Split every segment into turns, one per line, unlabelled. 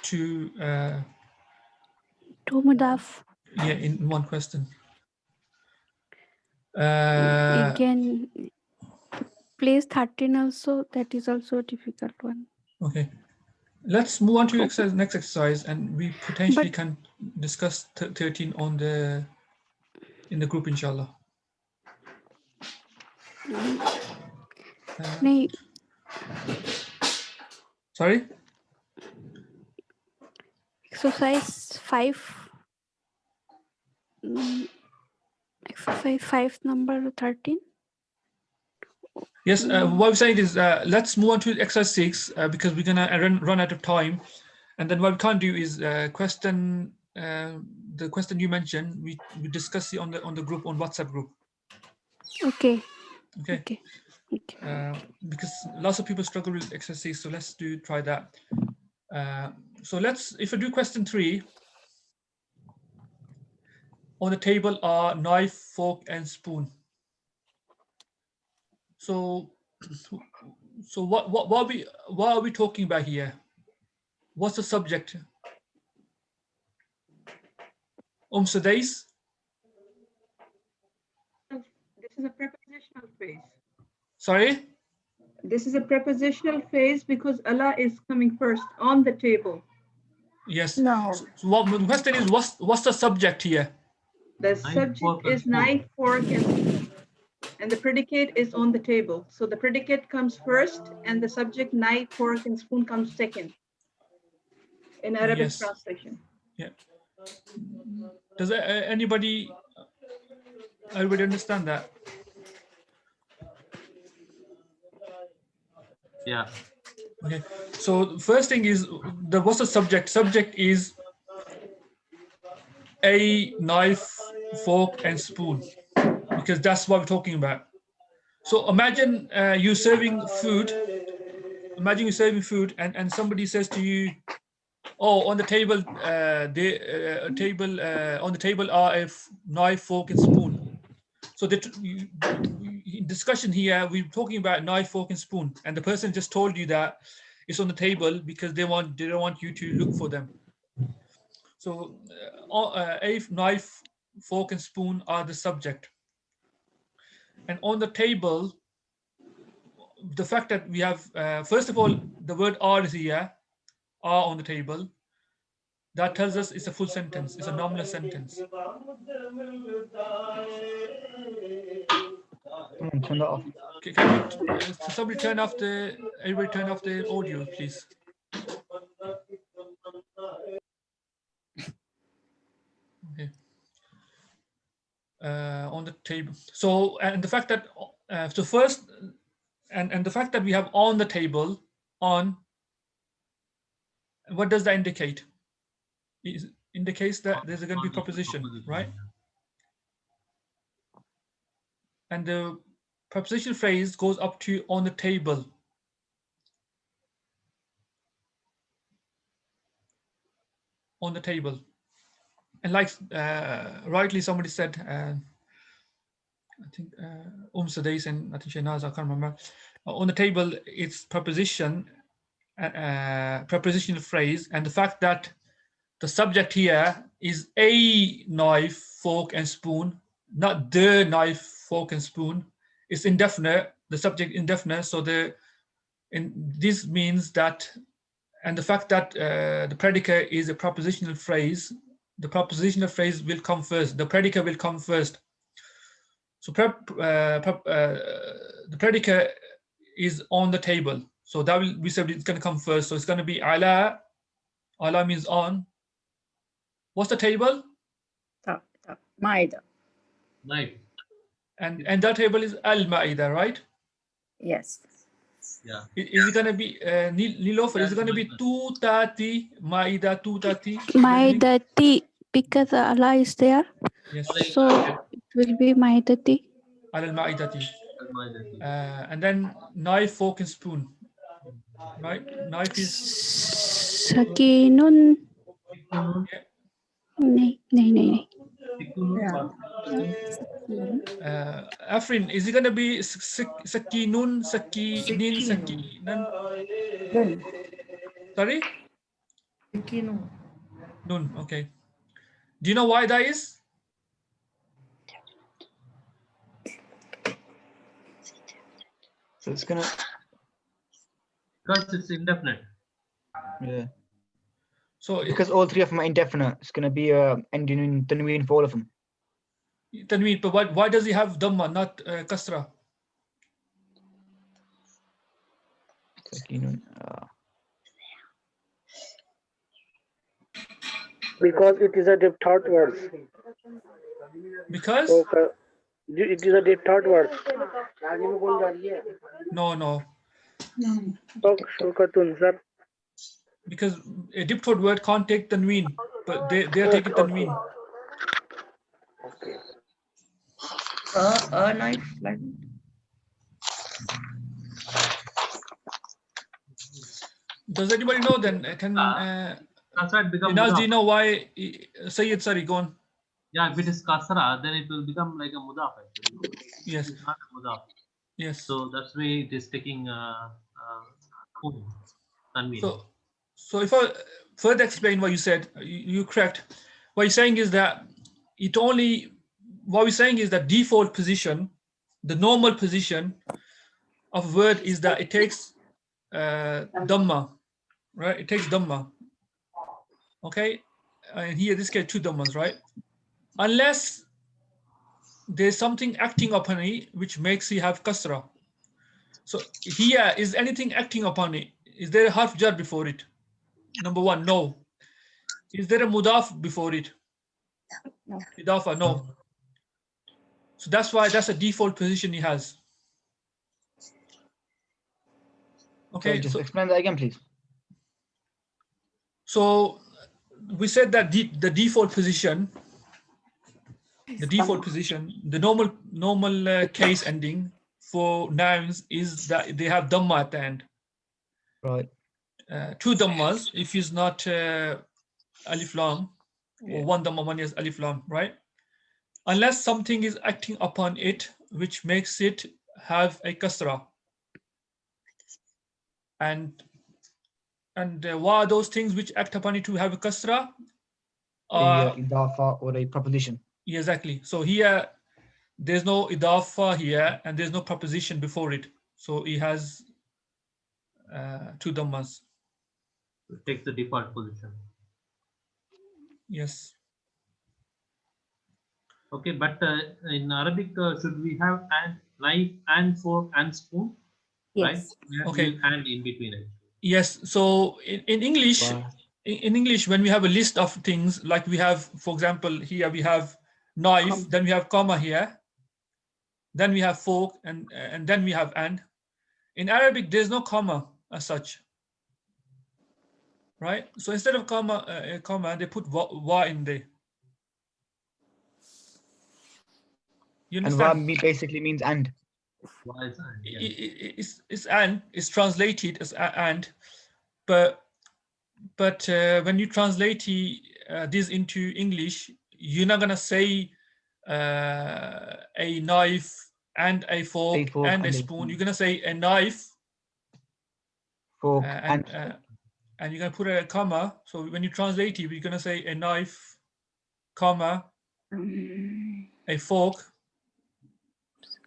two
Two mudaf.
yeah, in one question.
Again, place 13 also, that is also a difficult one.
Okay, let's move on to
Okay.
next exercise, and we potentially
But
can discuss 13 on the in the group, inshallah.
nahi,
Sorry.
exercise 5. Exercise 5 number 13.
Yes, what I'm saying is let's move on to exercise 6 because we're gonna run out of time, and then what we can't do is question the question you mentioned. We discuss it on the group, on WhatsApp group.
Okay.
Okay.
Okay. Okay.
Because lots of people struggle with exercise 6, so let's try that. So if I do question 3, on the table are knife, fork, and spoon. So what are we talking about here? What's the subject? Sudais?
This is a prepositional phrase.
Sorry?
This is a prepositional phrase because Allah is coming first on the table.
Yes.
No.
So the question is, what's the subject here?
The subject is knife, fork, and spoon. And the predicate is on the table. So the predicate comes first and the subject, knife, fork, and spoon comes second in Arabic
Yes.
translation.
Yeah. Does everybody understand that?
Yeah.
Okay. So the first thing is, what's the subject? Subject is a knife, fork, and spoon, because that's what we're talking about. So imagine you serving food. Imagine you're serving food, and somebody says to you, "Oh, on the table, on the table are a knife, fork, and spoon." So in discussion here, we're talking about knife, fork, and spoon, and the person just told you that it's on the table because they don't want you to look for them. So a knife, fork, and spoon are the subject, and on the table, the fact that we have first of all the word "are" is here, "are" on the table. That tells us it's a full sentence. It's a nominal sentence.
Turn that off.
Can somebody everybody turn off the audio, please? Okay. On the table. So, and the fact that first, and the fact that we have on the table, on, what does that indicate? It indicates that there's going to be preposition, right? And the preposition phrase goes up to on the table. On the table. And like rightly somebody said, I think Sudais and I think Shahnaz, I can't remember. On the table, it's prepositional phrase, and the fact that the subject here is a knife, fork, and spoon, not the knife, fork, and spoon. It's indefinite. The subject indefinite. So this means that, and the fact that the predicate is a prepositional phrase, the prepositional phrase will come first. The predicate will come first. So the predicate is on the table. So that we said it's going to come first. So it's going to be ala. Ala means on. What's the table?
Maida.
Knife.
And that table is al-Ma'idah, right?
Yes.
Yeah.
Is it going to be Nilofer? Is it going to be tutati Ma'idah tutati?
Maidati, because Allah is there.
Yes.
So it will be Maidati.
Al-Ma'idati. And then knife, fork, and spoon. Right? Knife is
Sakinun. Nahi.
Afrin, is it going to be sakinun, sakinan? Sorry? Nun. Okay. Do you know why that is?
So it's gonna.
Because it's indefinite.
Yeah.
So
Because all three of them are indefinite, it's gonna be ending in tanween for all of them.
Tanween, but why does he have Dhamma, not Kasra?
Sakinun,
Because it is a third word.
Because?
So it is a third word.
No, no.
So Shukatun, sir.
Because a diptod word can't take Tanween, but they are taking Tanween.
Okay.
A knife, like
Does anybody know then? Can
Kasra, it become
Inaz, do you
mudaf.
know why? Sayyid, sorry, go on.
Yeah, if it is kasra, then it will become like a mudaf actually.
Yes.
It's not a mudaf.
Yes.
So that's why it is taking tanween.
So if I further explain what you said, you correct. What you're saying is that what we're saying is that default position, the normal position of a word is that it takes Dhamma, right? It takes Dhamma. Okay. And here, this case, two Dhammas, right? Unless there's something acting upon it which makes it have Kasra. So here, is anything acting upon it? Is there a harf jar before it? Number one, no. Is there a mudaf before it?
No.
Idafa, no. So that's why that's a default position he has.
Okay,
Okay,
just explain that again, please.
so we said that the default position, the normal case ending for nouns is that they have dhamma at the end.
Right.
Two dhammas if it's not alif lam, or one dhamma, one is alif lam, right? Unless something is acting upon it which makes it have a kasra. And what are those things which act upon it to have a kasra?
A idafa or a proposition.
Yeah, exactly. So here, there's no idafa here, and there's no preposition before it. So it has two dhammas.
It takes the default position.
Yes.
Okay, but in Arabic, should we have and knife and fork and spoon? Right?
yes.
Okay.
We and in between it.
Yes. So in English,
Wow.
in English, when we have a list of things, like we have, for example, here we have knife, then we have comma here, then we have fork, and then we have and. In Arabic, there's no comma as such, right? So instead of comma, they put wa in there. You
And
understand?
wa basically means and.
Why is and? Yeah.
It's and, it's translated as and, but when you translate this into English, you're not gonna say a knife and a fork and a spoon. You're gonna say a knife,
fork
and you're gonna put a comma. So when you translate it, you're gonna say a knife, comma, a fork,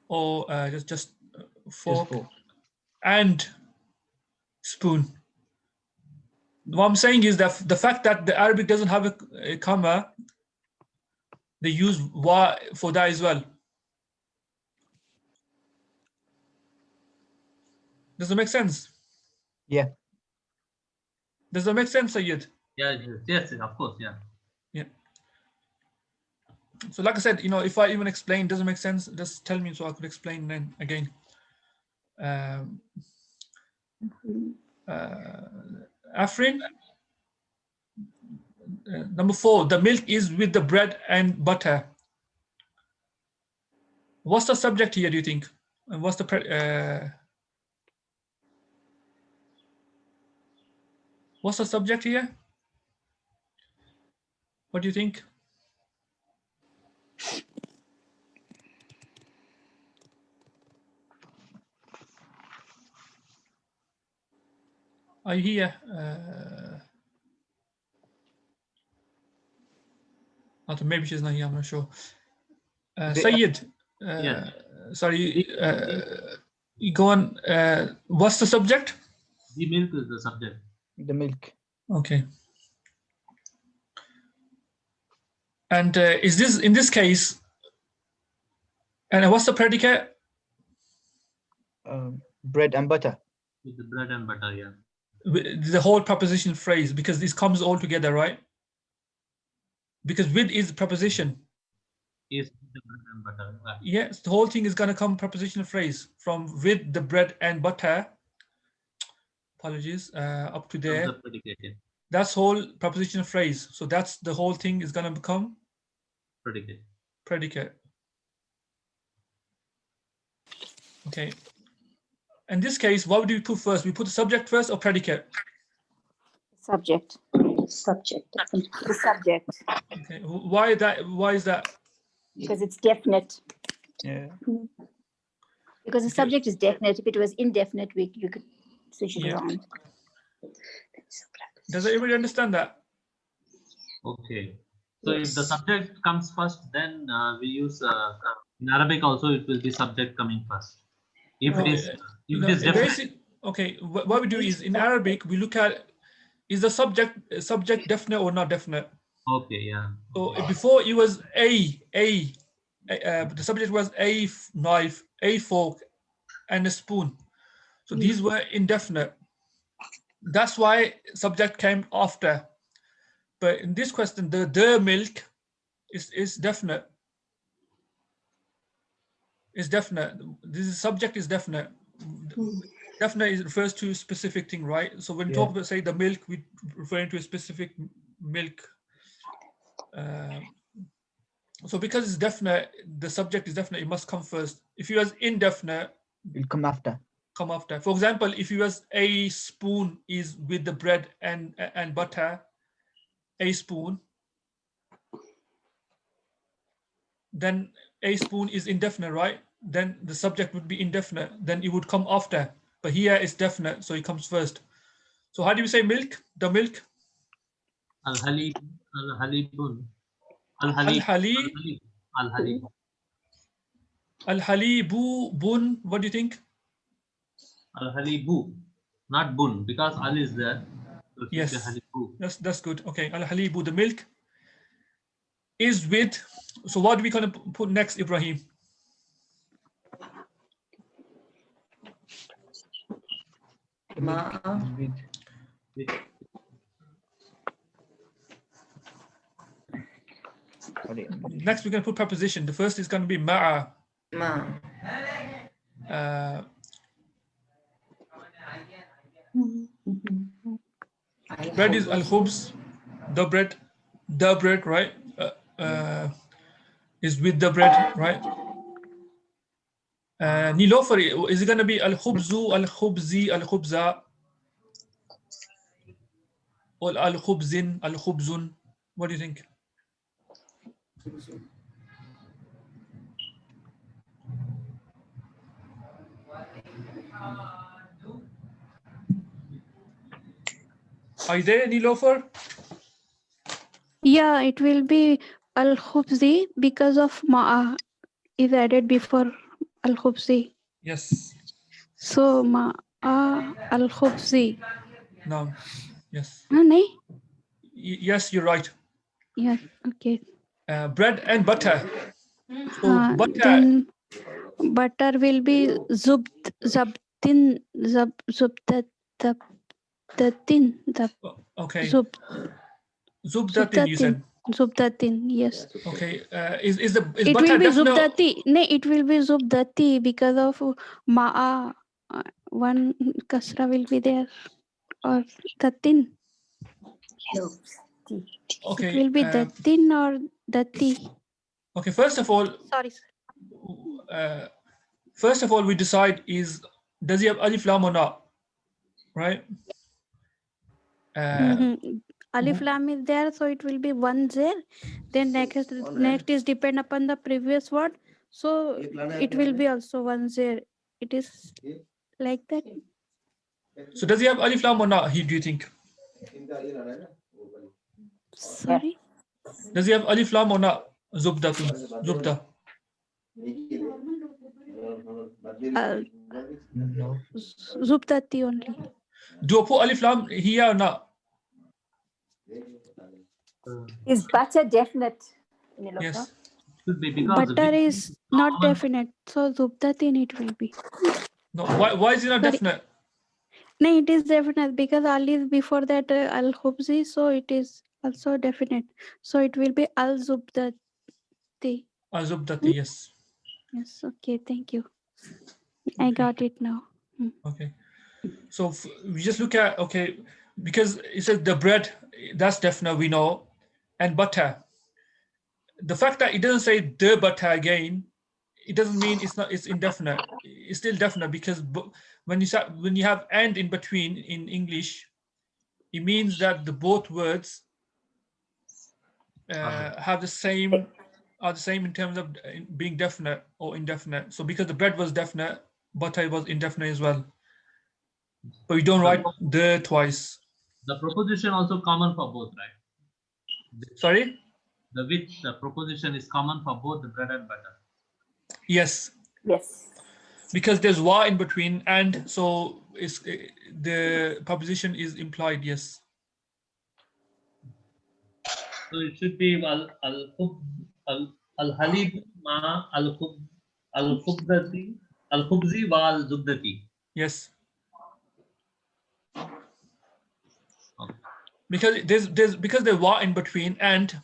or just fork, and spoon. What I'm saying is that the fact that the Arabic doesn't have a comma, they use wa for that as well. Does that make sense?
Yeah.
Does that make sense, Sayyid?
Yeah, yes, of course, yeah.
Yeah. So like I said, if I even explain doesn't make sense, just tell me so I could explain then again. Afrin, number 4, the milk is with the bread and butter. What's the subject here, do you think? And what's the subject here? What do you think? Are you here? Maybe she's not here, I'm not sure.
The-
Sayyid,
Yes.
sorry, you go on. What's the subject?
The milk is the subject.
The milk.
Okay. And is this, in this case, and what's the predicate?
Bread and butter.
With the bread and butter, yeah.
The whole preposition phrase, because this comes all together, right? Because with is preposition.
Is the bread and butter. Right.
Yes, the whole thing is going to come prepositional phrase from with the bread and butter. Apologies, up to
Comes
there.
the predicate, yeah.
That's whole prepositional phrase. So that's the whole thing is going to become
Predicate.
predicate. Okay. In this case, what would we put first? We put the subject first or predicate?
Subject. Subject. The subject.
Okay. Why that? Why is that?
Because it's definite.
Yeah.
Because the
Okay.
subject is definite. If it was indefinite, you could switch it
Yeah.
around.
Does everybody understand that?
Okay. So if the
Yes.
subject comes first, then we use in Arabic also it will be subject coming first. If it is definite.
Basic. Okay. What we do is in Arabic we look at is the subject definite or not definite.
Okay, yeah.
So before it was the subject was a knife, a fork, and a spoon. So these were indefinite. That's why subject came after. But in this question, the milk is definite. Is definite. This subject is definite. Definite refers to a specific thing, right? So when we talk about, say, the milk, we're referring to a specific milk. So because it's definite, the subject is definite, it must come first. If it was indefinite,
It'll come after.
come after. For example, if it was a spoon is with the bread and butter, a spoon, then a spoon is indefinite, right? Then the subject would be indefinite. Then it would come after. But here it's definite, so it comes first. So how do you say milk? The milk?
Al-Halib, Al-Halibun. Al-Halib.
Al-Hali,
Al-Halib.
Al-Halibu, bun. What do you think?
Al-Halibu. Not bun, because Al is there. So it will be
Yes,
Halibu.
that's good. Okay, Al-Halibu, the milk is with. So what are we going to put next, Ibrahim?
The milk is with. Sorry.
Next, we're going to put preposition. The first is going to be ma'a. Bread is al-khubz, the bread, right? Is with the bread, right? Nilofer, is it going to be al-khubzu, al-khubzi, al-khubza, or al-khubzin, al-khubzun? What do you think? Are you there, Nilofer?
Yeah, it will be al-khubzi because of ma'a is added before al-khubzi.
Yes.
So ma'a al-khubzi.
No. Yes.
Nahi?
Yes, you're right.
Yes, okay.
Bread and butter. So butter.
Then butter will be zabtin, zubdatin,
Okay.
Zubdatin,
you said.
Zubdatin, yes.
Okay. Is
It
butter
will be
definite?
zubdati. No, it will be zubdati because of ma'a. One kasra will be there, or datin.
Okay.
It will be datin or dati.
Okay. First of all,
Sorry.
we decide is does he have alif lam or not, right?
Alif lam is there, so it will be one there. Then next is depend upon the previous word, so it will be also one there. It is like that.
So does he have alif lam or not? Do you think?
Sorry.
Does he have alif lam or not? Zubdatun. Zubda.
No.
Zubdati only.
Do I put alif lam here or not?
Is butter definite? Nilofer?
Yes.
Should be because
Butter is not
common-
definite, so Zubdatin it will be.
No. Why is it not
Sorry.
definite?
No, it is definite because al is before that al khubzi, so it is also definite. So it will be al Zubdati.
Zubdati. Yes.
Yes. Okay. Thank you. I got it now.
Okay. So we just look at, okay, because it says the bread, that's definite, we know, and butter. The fact that it doesn't say the butter again, it doesn't mean it's indefinite. It's still definite because when you have and in between in English, it means that the both words are the same in terms of being definite or indefinite. So because the bread was definite, butter was indefinite as well. But we don't write the twice.
The proposition also common for both, right?
Sorry?
The proposition is common for both the bread and butter.
Yes.
Yes.
Because there's wa in between, and so the proposition is implied. Yes.
So it should be al halib ma al khubzi wa al zubdati.
Yes.
Okay.
Because there's wa in between, and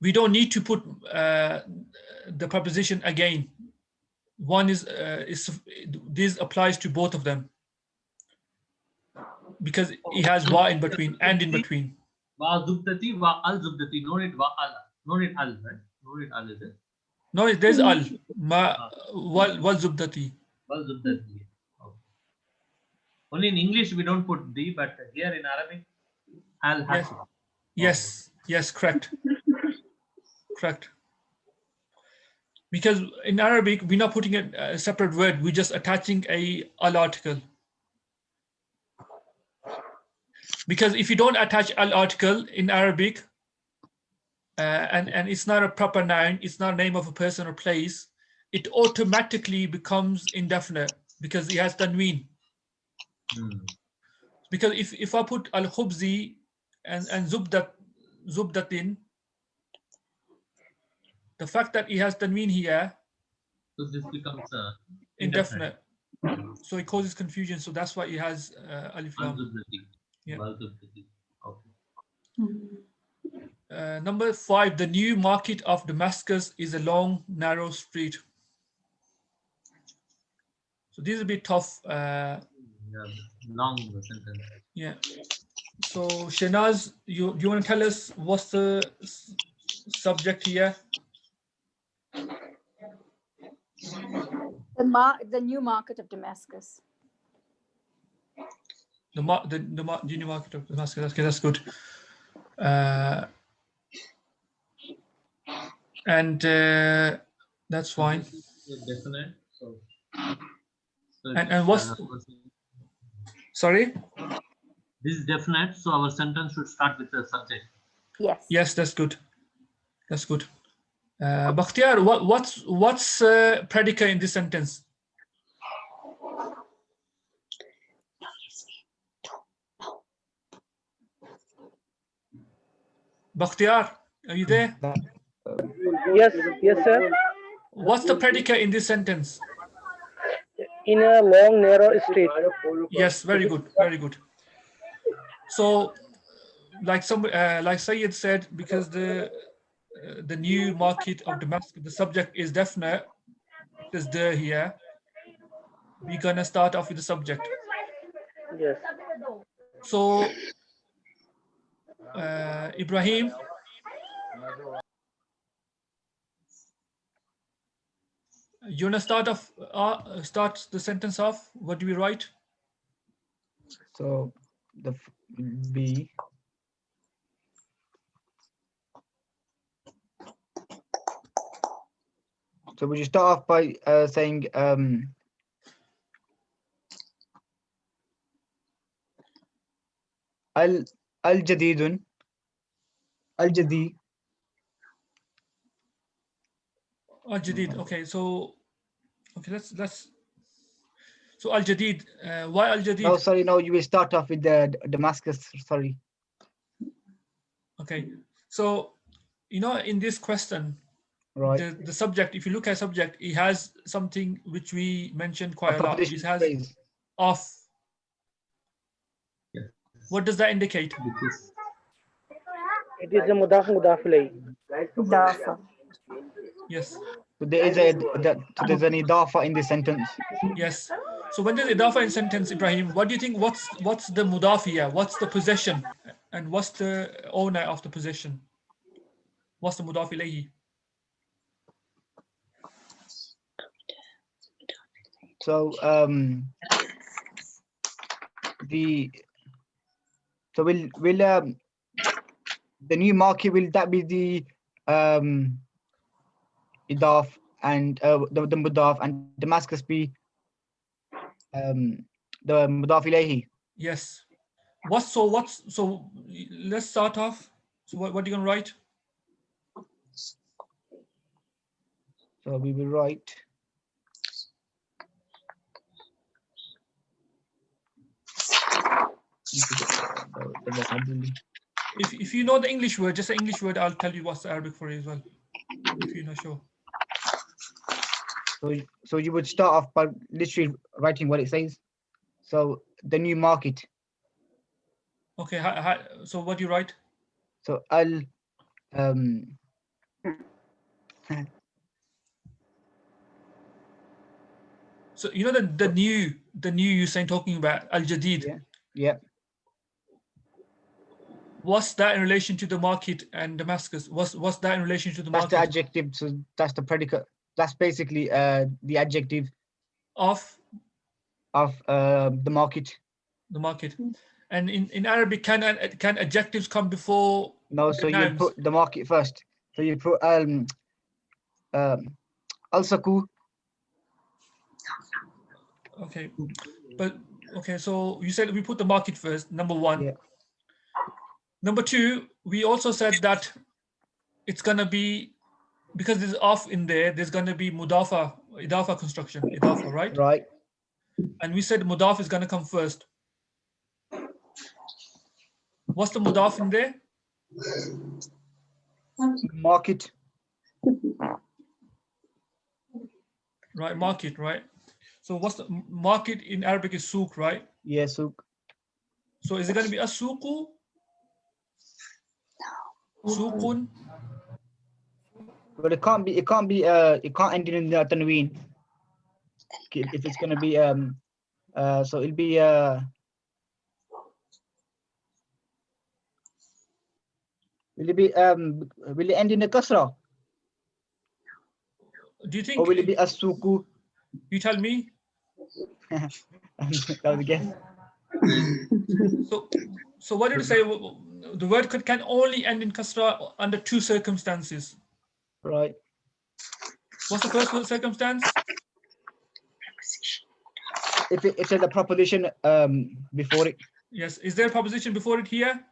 we don't need to put the preposition again. One is this applies to both of them because it has wa in between and in between.
Wa zubdati wa al zubdati. No need wa al. No need al, right? No need al, is it?
No, there's al ma wal zubdati.
Wal zubdati. Okay. Only in English we don't put the, but here in Arabic, al has.
Yes. Yes. Correct. Correct. Because in Arabic, we're not putting a separate word. We're just attaching a al article. Because if you don't attach al article in Arabic, and it's not a proper noun, it's not a name of a person or place, it automatically becomes indefinite because it has tanween. Because if I put al khubzi and zubdatin, the fact that it has tanween here,
so this becomes
indefinite. So it causes confusion. So that's why it has alif lam. Yeah.
Okay.
Number 5, the new market of Damascus is a long, narrow street. So this is a bit tough.
Yeah, long sentence.
Yeah. So Shenaz, do you want to tell us what's the subject here?
The new market of Damascus.
The new market of Damascus. Okay, that's good. And that's fine.
Definite. So
and what's sorry?
This is definite, so our sentence should start with the subject.
Yes.
Yes, that's good. That's good. Bakhtiar, what's predicate in this sentence? Bakhtiar, are you there?
Yes, sir.
What's the predicate in this sentence?
In a long, narrow street.
Yes, very good, very good. So, like Sayyid said, because the new market of Damascus, the subject is definite. There's the here. We're gonna start off with the subject.
Yes.
So, Ibrahim. You wanna start the sentence off? What do we write?
So the B. So would you start off by saying al-jadidun, al-jadi,
Al-Jadid. Okay, so let's so Al-Jadid. Why Al-Jadid?
No, sorry, no, you will start off with the Damascus. Sorry.
Okay, so in this question,
Right.
the subject, if you look at subject, it has something which we mentioned quite a lot.
Proposition
It has
phrase.
of.
Yes.
What does that indicate?
Which is
It is a mudaf mudaf ilayhi.
Idafa.
Yes.
So there is so there's an idafa in this sentence.
Yes. So when there's idafa in sentence, Ibrahim, what do you think? What's the mudaf here? What's the possession? And what's the owner of the possession? What's the mudaf ilayhi?
So will the new market, will that be the idaf and the mudaf, and Damascus be the mudaf ilayhi?
Yes. So let's start off. So what are you gonna write?
So we will write
If you know the English word, just the English word, I'll tell you what's the Arabic for it as well, if you're not sure.
So you would start off by literally writing what it says. So the new market.
Okay, so what do you write?
So
So the new you're saying, talking about Al-Jadid.
Yeah. Yeah.
What's that in relation to the market and Damascus? What's that in relation to the
That's
market?
the adjective. So that's the predicate. That's basically the adjective
Of
the market.
the market. And in Arabic, can adjectives come before?
No, so you
nouns?
put the market first. So you put al-saku.
Okay, but okay. So you said we put the market first. Number one.
Yeah.
Number two, we also said that it's gonna be, because there's off in there, there's gonna be idafa construction, idafa, right?
Right.
And we said mudaf is gonna come first. What's the mudaf in there?
Market.
Right, market, right? So what's the market in Arabic is souk, right?
Yeah, souk.
So is it gonna be a suku? Sukun?
But it can't end in the tanween. If it's gonna be so it'll be will it end in a kasra?
Do you think?
Or will it be as-suku?
You tell me.
That was a guess.
So what did you say? The word can only end in kasra under two circumstances.
Right.
What's the first circumstance?
If there's a proposition before it.
Yes. Is there a proposition before it here?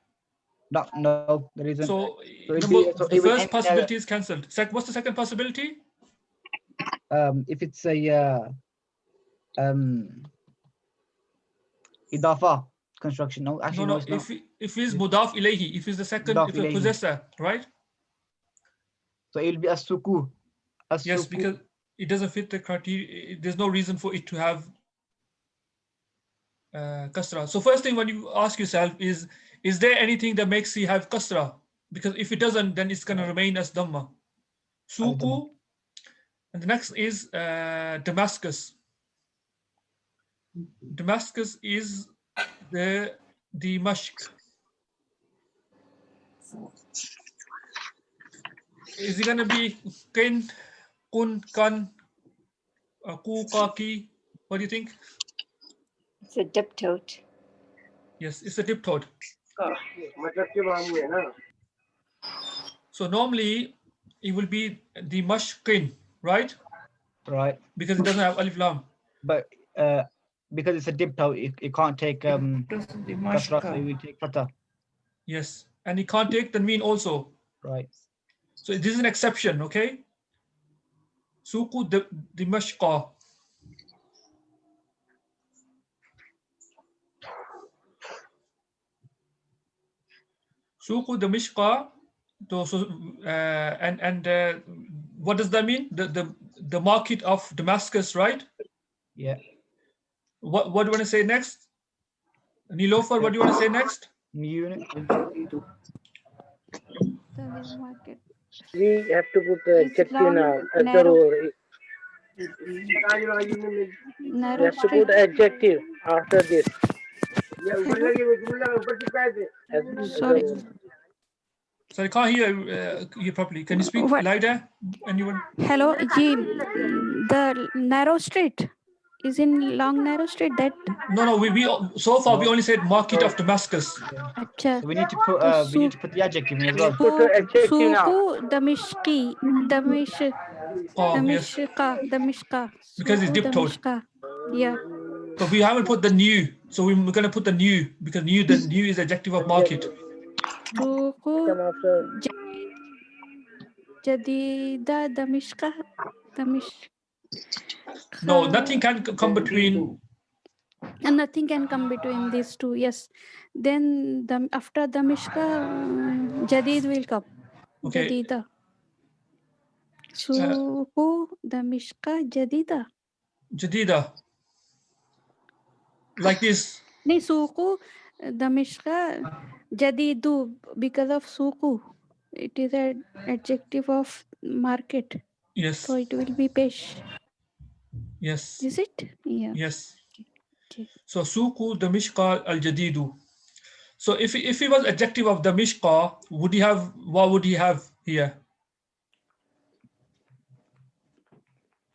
No, there isn't.
So,
the
first possibility is cancelled. What's the second possibility?
If it's a idafa construction. No, actually no, it's not.
If it's mudaf ilayhi, if it's the second,
Mudaf
if a
ilayhi.
possessor, right?
So it will be as-suku.
Yes, because it doesn't fit the criteria. There's no reason for it to have kasra. So first thing when you ask yourself is there anything that makes you have kasra? Because if it doesn't, then it's going to remain as dhamma. Suku. And the next is Damascus. Damascus is the Dimashq. Is it going to be kin, kun, kan, ku, kaki? What do you think?
It's a diptote.
Yes, it's a diptote. So normally it will be Dimashqin, right?
Right.
Because it doesn't have alif lam.
But because it's a diptote, it can't take kasra, so it will take fatha.
Yes, and it can't take tanween also.
Right.
So this is an exception, okay? Suku Dimashqa. Suku Dimashqa. So, and what does that mean? The market of Damascus, right?
Yeah.
What do you want to say next? Nilofer, what do you want to say next?
New unit.
The market.
We have to put the
It's
adjective
long,
now.
narrow,
We
narrow
have to
street.
put adjective after this.
Sorry.
Sorry, I can't hear you properly. Can you speak
What?
louder? Anyone?
Hello, Ji. The narrow street is in long narrow street. That
No. We so far we
No.
only said market of Damascus.
acha.
So we need to put
तो
we need to put the adjective in as well.
Put the adjective now.
Suku Damishki Damish
Oh, yes,
Damishka
because it's
Suku
dip toed.
Damishka. Yeah.
But we haven't put the new, so we're going to put the new because the new is adjective of market.
Suku
Come after.
Jadida Damishka Damish.
No, nothing can come between.
And nothing can come between these two. Yes. Then after Damishka, Jadid will come.
Okay.
Jadida. Suku Damishka Jadida.
Jadida. Like this.
नहीं Suku Damishka Jadidu because of Suku. It is an adjective of market.
Yes.
So it will be pesh.
Yes.
Is it? Yeah.
Yes.
Okay.
So Suku Damishqa al Jadidu. So if he was adjective of Damishqa, would he have? What would he have here?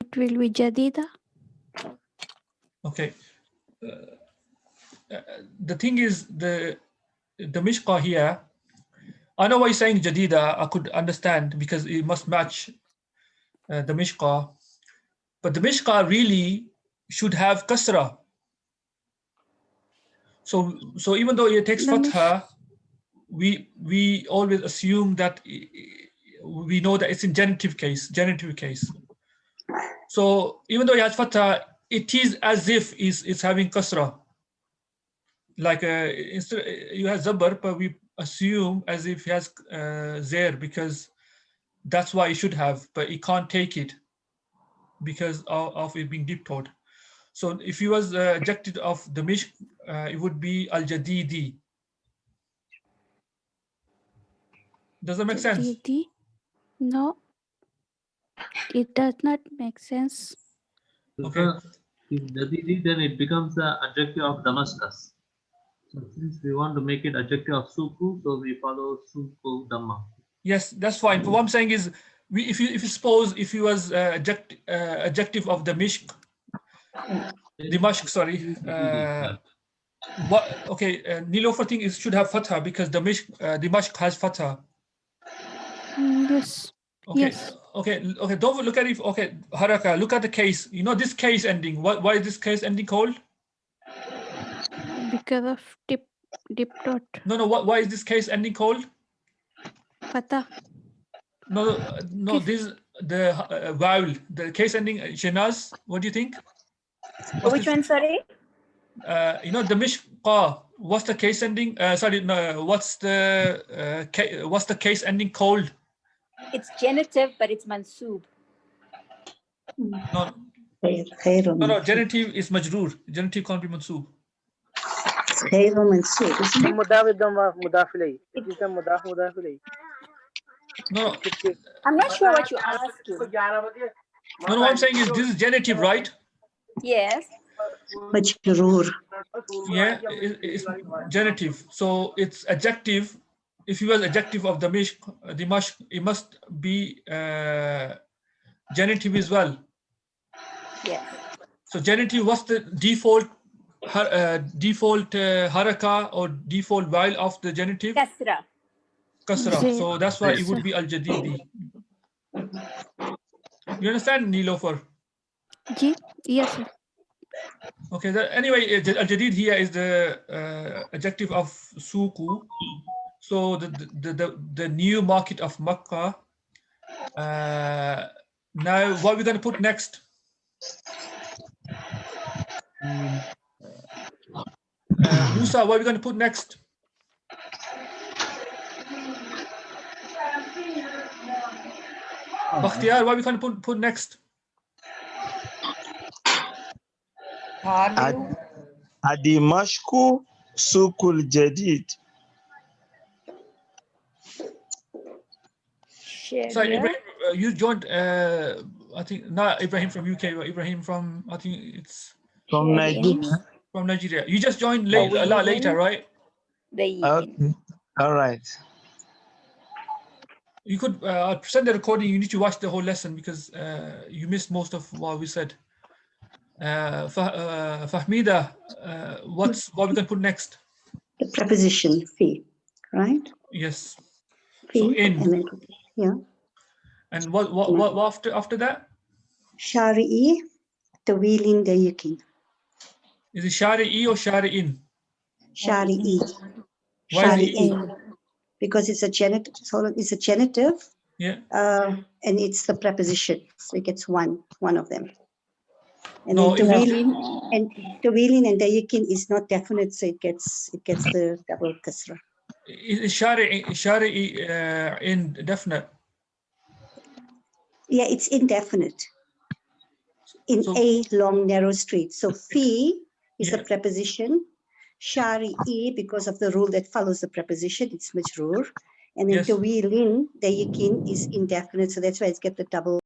It will be Jadida.
Okay. The thing is the Damishqa here. I know why he's saying Jadida. I could understand because it must match the Mishqa. But the Mishqa really should have Kasra. So even though it takes Fatha, we always assume that we know that it's in genitive case. So even though it has Fatha, it is as if it's having Kasra. Like instead you have Zabar, but we assume as if he has Zair because that's why he should have, but he can't take it because of it being deep taught. So if he was adjective of the Mishk, it would be al-Jadidi. Does that make sense?
Jadidi? No. It does not make sense.
Okay.
If Jadidi, then it becomes the adjective of Damascus. So since we want to make it adjective of Suku, so we follow Suku Dhamma.
Yes, that's fine. But what I'm saying is, if you suppose if he was adjective of the Mishk, Dimashq, sorry. Nilofer thing is should have Fatha because the Dimashq has Fatha.
Yes.
Okay.
Yes.
Okay. Don't look at it. Okay, Haraka. Look at the case. You know this case ending. Why is this case ending called?
Because of dip dot.
No. Why is this case ending called?
Fatah.
No. This is the vowel. The case ending. Shenaz, what do you think?
Which one, sorry?
You know the Mishqa. What's the case ending? Sorry. No. What's the case ending called?
It's genitive, but it's mansoob.
No. Genitive is majroor. Genitive can't be mansoob.
Mudaf ilayhi. It is a mudaf ilayhi.
No.
I'm not sure what you're asking.
No. What I'm saying is this is genitive, right?
Yes.
Yeah, it's genitive. So it's adjective. If you was adjective of the Dimashq, it must be genitive as well.
Yes.
So genitive, what's the default haraka or default vowel of the genitive?
Kasra.
Kasra. So that's why it would be al-Jadidi. You understand, Nilofer?
Yes. Sir.
Okay. Anyway, al-Jadid here is the adjective of Suku. So the new market of Makkah, Now, what are we going to put next? Musa, what are we going to put next? Bakhtiyar, what are we going to put next?
Adimashku Sukul Jadid.
Sorry,
Sharia.
Ibrahim, you joined, I think, not Ibrahim from UK, but Ibrahim from, I think it's
From Nigeria.
from Nigeria. You just joined
Oh,
a lot later, right?
Okay. All right.
You could send the recording. You need to watch the whole lesson because you missed most of what we said. Fahmida, what we can put next?
The preposition fi, right?
Yes.
Fi,
So in.
and then, yeah.
And what after that?
Shari'i, tawilin dayikin.
Is it shari'i or shari'in?
Shari'i.
Why is it E?
Shari'i. Because it's a genitive, it's a genitive.
Yeah.
And it's the preposition. So it gets one of them. And
No,
then tawilin and dayikin is not definite, so it gets the double kasra.
Is shari'i indefinite?
Yeah, it's indefinite. In a long narrow street. So fi is a preposition. Shari'i, because of the rule that follows the preposition, it's majroor. And then tawilin, dayikin is indefinite. So that's why it's get the double